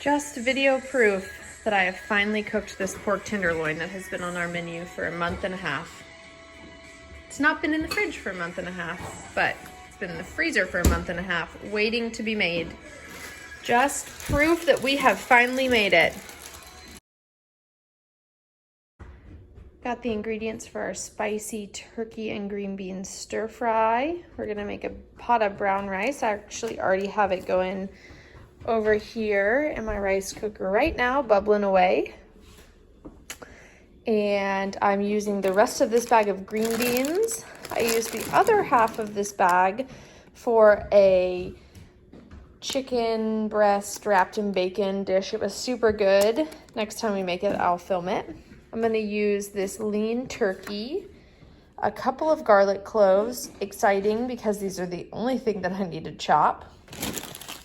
Just video proof that I have finally cooked this pork tenderloin that has been on our menu for a month and a half. It's not been in the fridge for a month and a half, but it's been in the freezer for a month and a half, waiting to be made. Just proof that we have finally made it. Got the ingredients for our spicy turkey and green beans stir fry. We're gonna make a pot of brown rice. I actually already have it going over here in my rice cooker right now, bubbling away. And I'm using the rest of this bag of green beans. I used the other half of this bag for a chicken breast wrapped in bacon dish. It was super good. Next time we make it, I'll film it. I'm gonna use this lean turkey, a couple of garlic cloves, exciting because these are the only thing that I need to chop.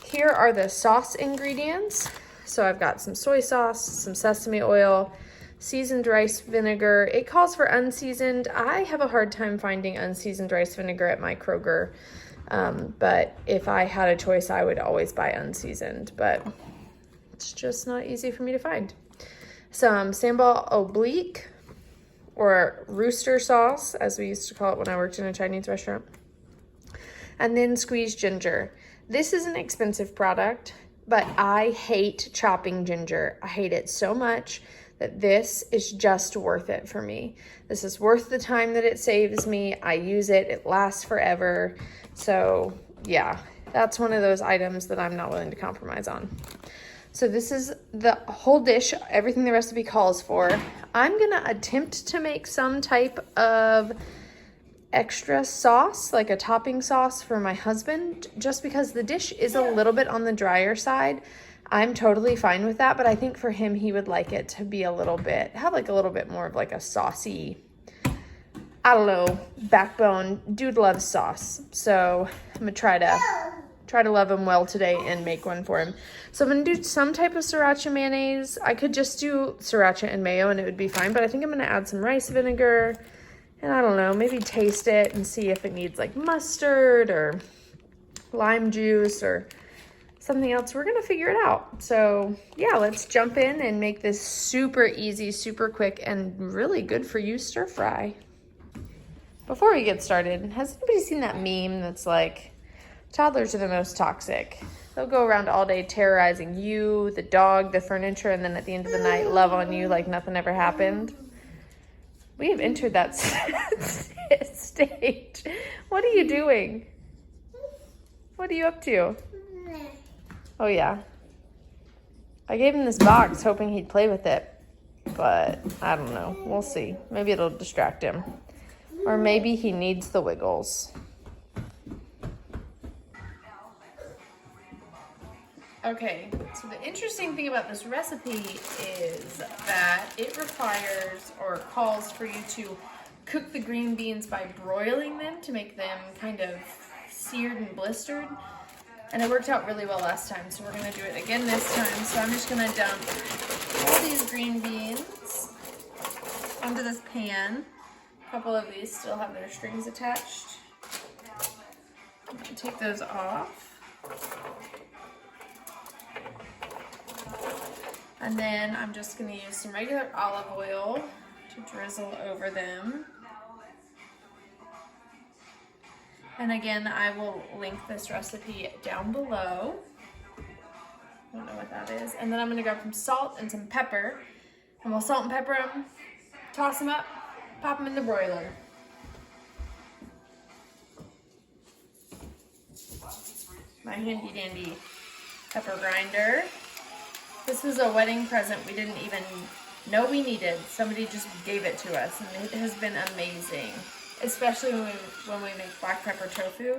Here are the sauce ingredients. So I've got some soy sauce, some sesame oil, seasoned rice vinegar. It calls for unseasoned. I have a hard time finding unseasoned rice vinegar at my Kroger, but if I had a choice, I would always buy unseasoned, but it's just not easy for me to find. Some sambal oblique, or rooster sauce, as we used to call it when I worked in a Chinese restaurant, and then squeezed ginger. This is an expensive product, but I hate chopping ginger. I hate it so much that this is just worth it for me. This is worth the time that it saves me. I use it, it lasts forever. So yeah, that's one of those items that I'm not willing to compromise on. So this is the whole dish, everything the recipe calls for. I'm gonna attempt to make some type of extra sauce, like a topping sauce for my husband, just because the dish is a little bit on the drier side. I'm totally fine with that, but I think for him, he would like it to be a little bit, have like a little bit more of like a saucy, I don't know, backbone. Dude loves sauce. So I'm gonna try to love him well today and make one for him. So I'm gonna do some type of sriracha mayonnaise. I could just do sriracha and mayo and it would be fine, but I think I'm gonna add some rice vinegar and I don't know, maybe taste it and see if it needs like mustard or lime juice or something else. We're gonna figure it out. So yeah, let's jump in and make this super easy, super quick, and really good for you stir fry. Before we get started, has anybody seen that meme that's like, toddlers are the most toxic? They'll go around all day terrorizing you, the dog, the furniture, and then at the end of the night, love on you like nothing ever happened. We have entered that stage. What are you doing? What are you up to? Oh yeah. I gave him this box hoping he'd play with it, but I don't know. We'll see. Maybe it'll distract him. Or maybe he needs the wiggles. Okay, so the interesting thing about this recipe is that it requires or calls for you to cook the green beans by broiling them to make them kind of seared and blistered. And it worked out really well last time, so we're gonna do it again this time. So I'm just gonna dump all these green beans onto this pan. A couple of these still have their strings attached. I'm gonna take those off. And then I'm just gonna use some regular olive oil to drizzle over them. And again, I will link this recipe down below. I don't know what that is. And then I'm gonna grab some salt and some pepper. And we'll salt and pepper them, toss them up, pop them in the broiler. My handy dandy pepper grinder. This was a wedding present we didn't even know we needed. Somebody just gave it to us and it has been amazing. Especially when we make black pepper tofu,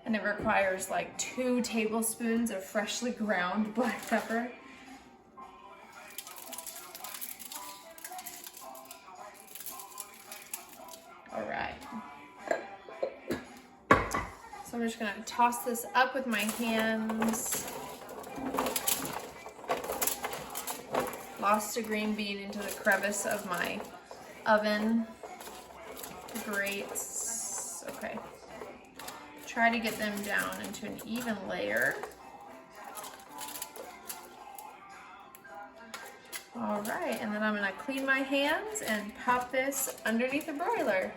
and it requires like 2 tablespoons of freshly ground black pepper. All right. So I'm just gonna toss this up with my hands. Lost a green bean into the crevice of my oven. Grates. Okay. Try to get them down into an even layer. All right, and then I'm gonna clean my hands and pop this underneath the broiler.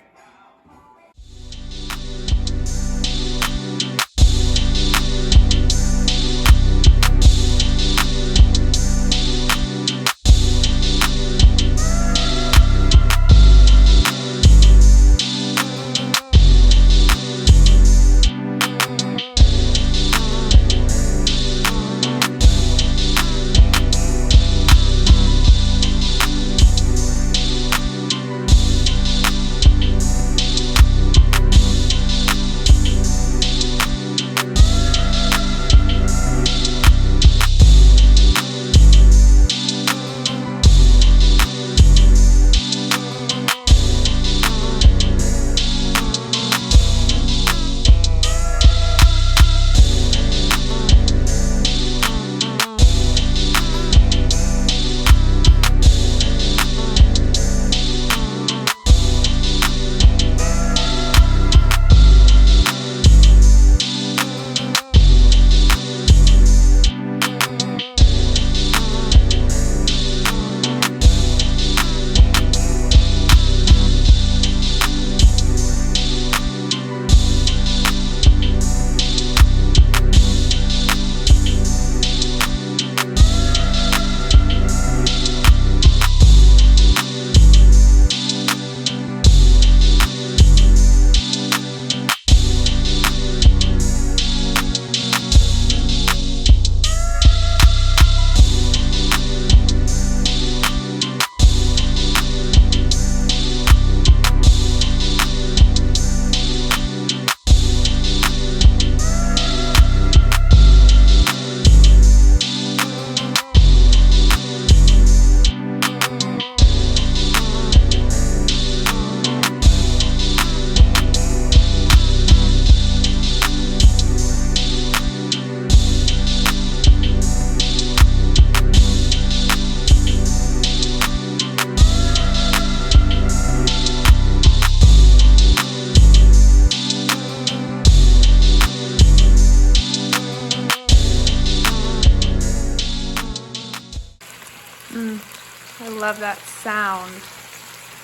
I love that sound.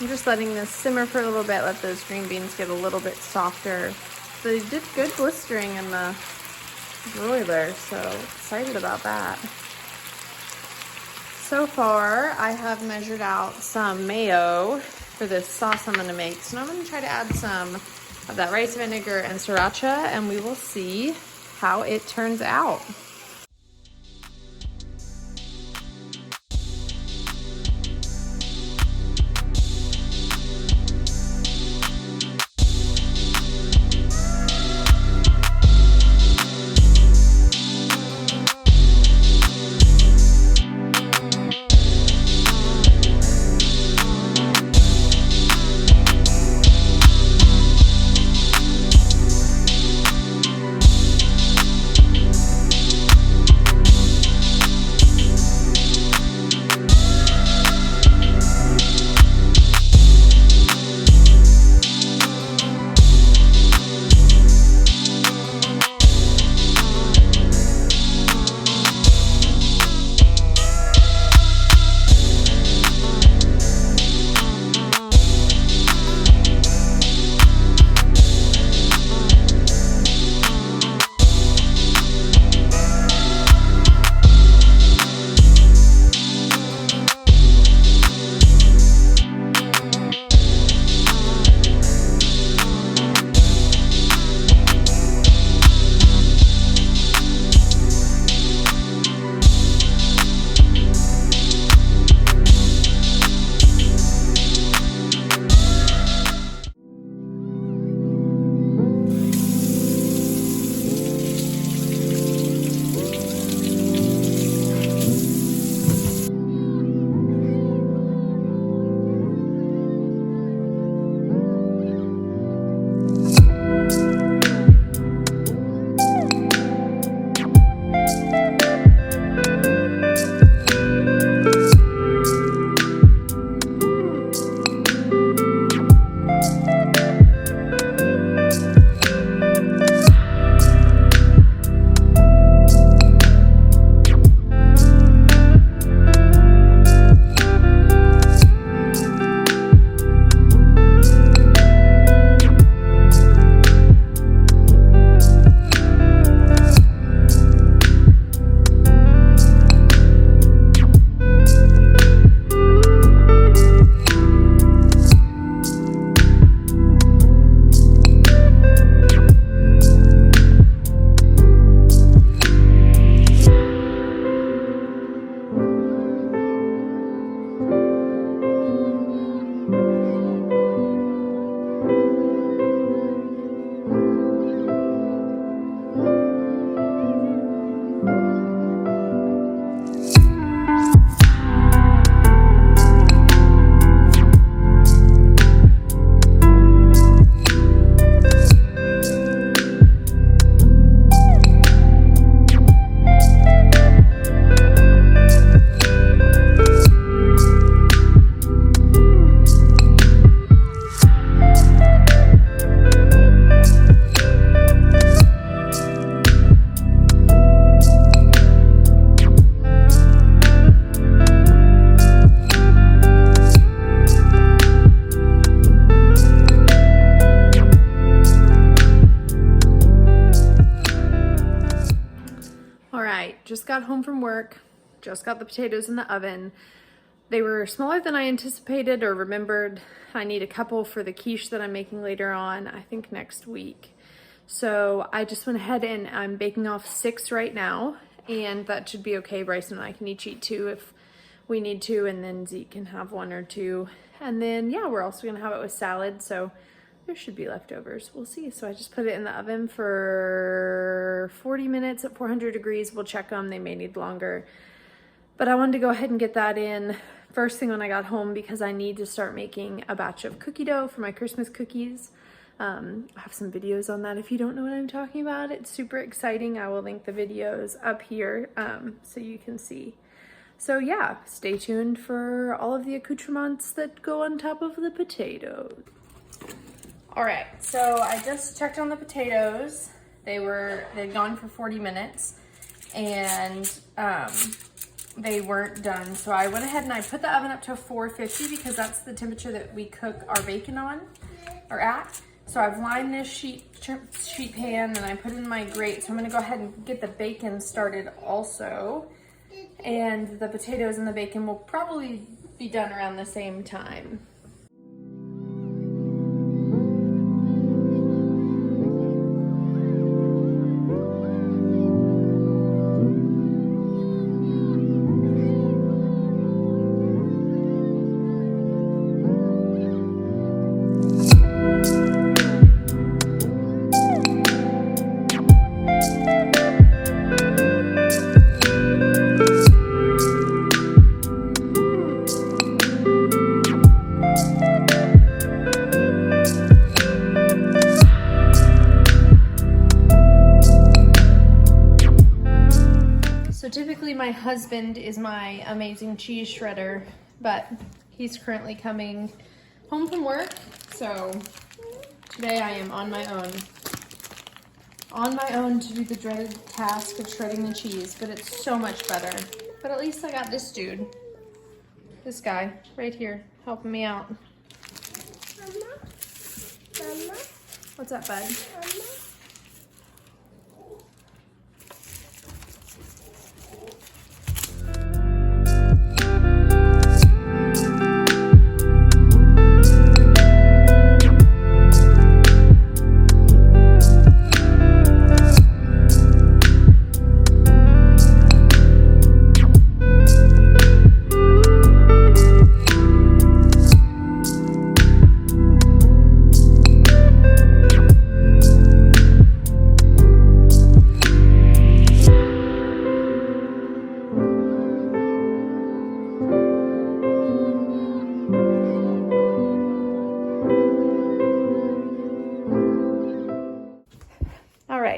I'm just letting this simmer for a little bit, let those green beans get a little bit softer. So they did good blistering in the broiler, so excited about that. So far, I have measured out some mayo for this sauce I'm gonna make. So now I'm gonna try to add some of that rice vinegar and sriracha, and we will see how it turns out. got home from work, just got the potatoes in the oven. They were smaller than I anticipated or remembered. I need a couple for the quiche that I'm making later on, I think next week. So I just went ahead and I'm baking off 6 right now, and that should be okay. Bryson and I can each eat 2 if we need to, and then Zeke can have 1 or 2. And then, yeah, we're also gonna have it with salad, so there should be leftovers. We'll see. So I just put it in the oven for 40 minutes at 400 degrees. We'll check them. They may need longer. But I wanted to go ahead and get that in first thing when I got home because I need to start making a batch of cookie dough for my Christmas cookies. I have some videos on that if you don't know what I'm talking about. It's super exciting. I will link the videos up here so you can see. So yeah, stay tuned for all of the accoutrements that go on top of the potatoes. All right, so I just checked on the potatoes. They'd gone for 40 minutes and they weren't done. So I went ahead and I put the oven up to 450 because that's the temperature that we cook our bacon on or at. So I've lined this sheet pan and I put it in my grate. So I'm gonna go ahead and get the bacon started also. And the potatoes and the bacon will probably be done around the same time. Typically my husband is my amazing cheese shredder, but he's currently coming home from work, so today I am on my own to do the dreaded task of shredding the cheese, but it's so much better. But at least I got this dude, this guy right here, helping me out. Mama? What's up, bud? Mama?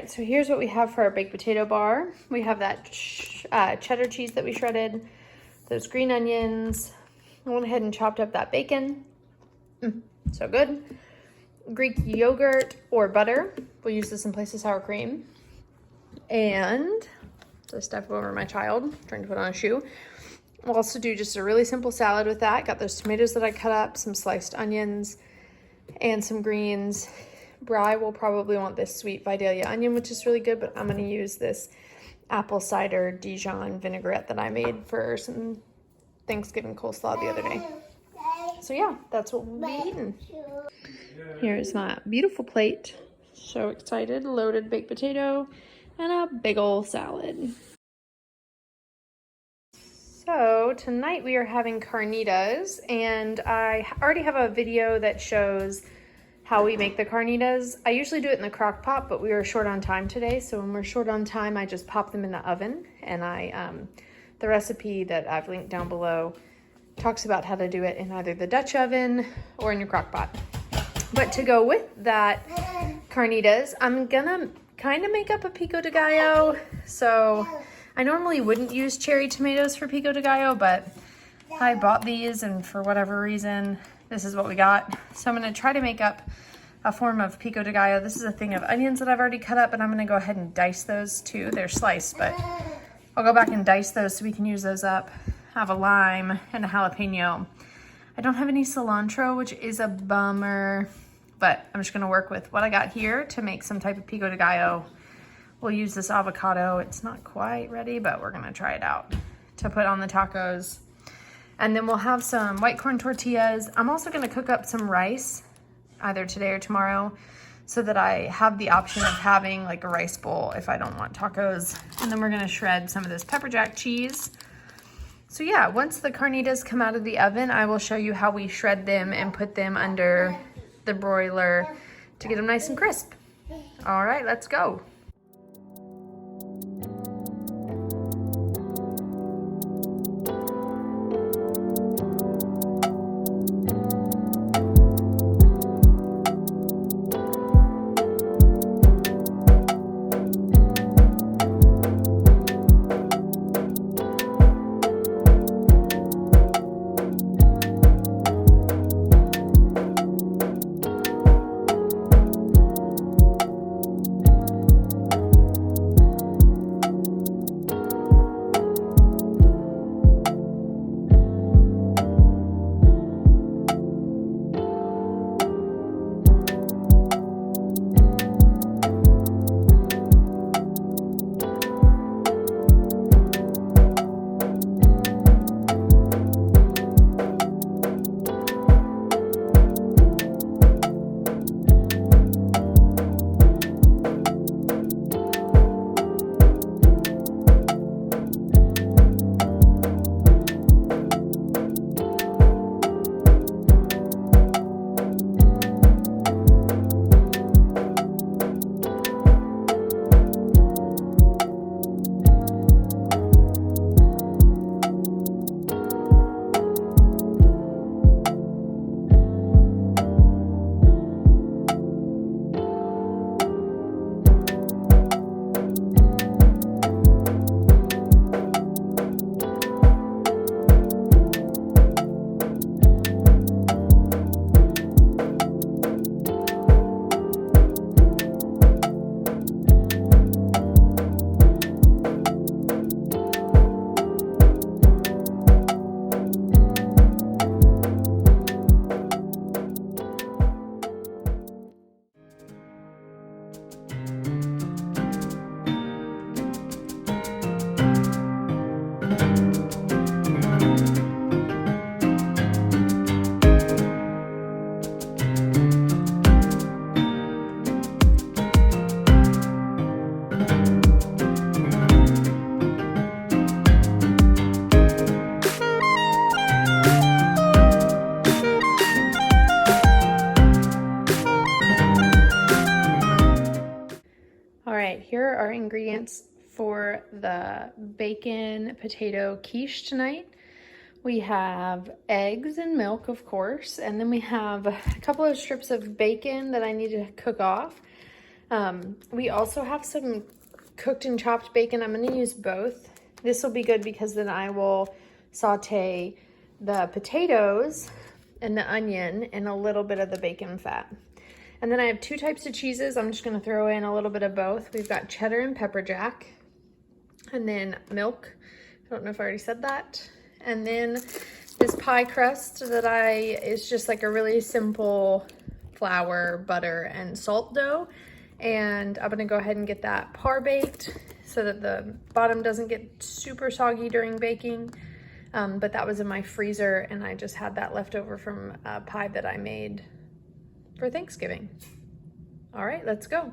So here's what we have for our baked potato bar. We have that cheddar cheese that we shredded, those green onions. I went ahead and chopped up that bacon. So good. Greek yogurt or butter. We'll use this in place of sour cream. And so I step over my child, trying to put on a shoe. We'll also do just a really simple salad with that. Got those tomatoes that I cut up, some sliced onions, and some greens. Bri will probably want this sweet Vidalia onion, which is really good, but I'm going to use this apple cider Dijon vinaigrette that I made for some Thanksgiving coleslaw the other day. So yeah, that's what we'll be eating. Here's my beautiful plate. So excited. Loaded baked potato and a big ol' salad. So tonight we are having carnitas, and I already have a video that shows how we make the carnitas. I usually do it in the crock pot, but we were short on time today. So when we're short on time, I just pop them in the oven. And the recipe that I've linked down below talks about how to do it in either the Dutch oven or in your crock pot. But to go with that carnitas, I'm gonna kind of make up a pico de gallo. So I normally wouldn't use cherry tomatoes for pico de gallo, but I bought these and for whatever reason, this is what we got. So I'm gonna try to make up a form of pico de gallo. This is a thing of onions that I've already cut up, and I'm gonna go ahead and dice those too. They're sliced, but I'll go back and dice those so we can use those up. I have a lime and a jalapeno. I don't have any cilantro, which is a bummer, but I'm just gonna work with what I got here to make some type of pico de gallo we'll use this avocado. It's not quite ready, but we're gonna try it out to put on the tacos. And then we'll have some white corn tortillas. I'm also gonna cook up some rice, either today or tomorrow, so that I have the option of having like a rice bowl if I don't want tacos. And then we're gonna shred some of this pepper jack cheese. So yeah, once the carnitas come out of the oven, I will show you how we shred them and put them under the broiler to get them nice and crisp. All right, let's go. Here are our ingredients for the bacon potato quiche tonight. We have eggs and milk, of course, and then we have a couple of strips of bacon that I need to cook off. We also have some cooked and chopped bacon. I'm going to use both. This will be good because then I will saute the potatoes and the onion and a little bit of the bacon fat. And then I have two types of cheeses. I'm just gonna throw in a little bit of both. We've got cheddar and pepper jack, and then milk. I don't know if I already said that. And then this pie crust that is just like a really simple flour, butter, and salt dough. And I'm gonna go ahead and get that par baked so that the bottom doesn't get super soggy during baking. But that was in my freezer, and I just had that left over from a pie that I made for Thanksgiving. All right, let's go.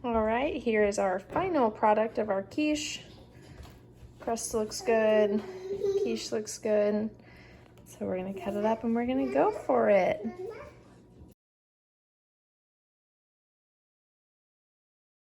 All right, here is our final product of our quiche. Crust looks good, quiche looks good. So we're gonna cut it up and we're gonna go for it.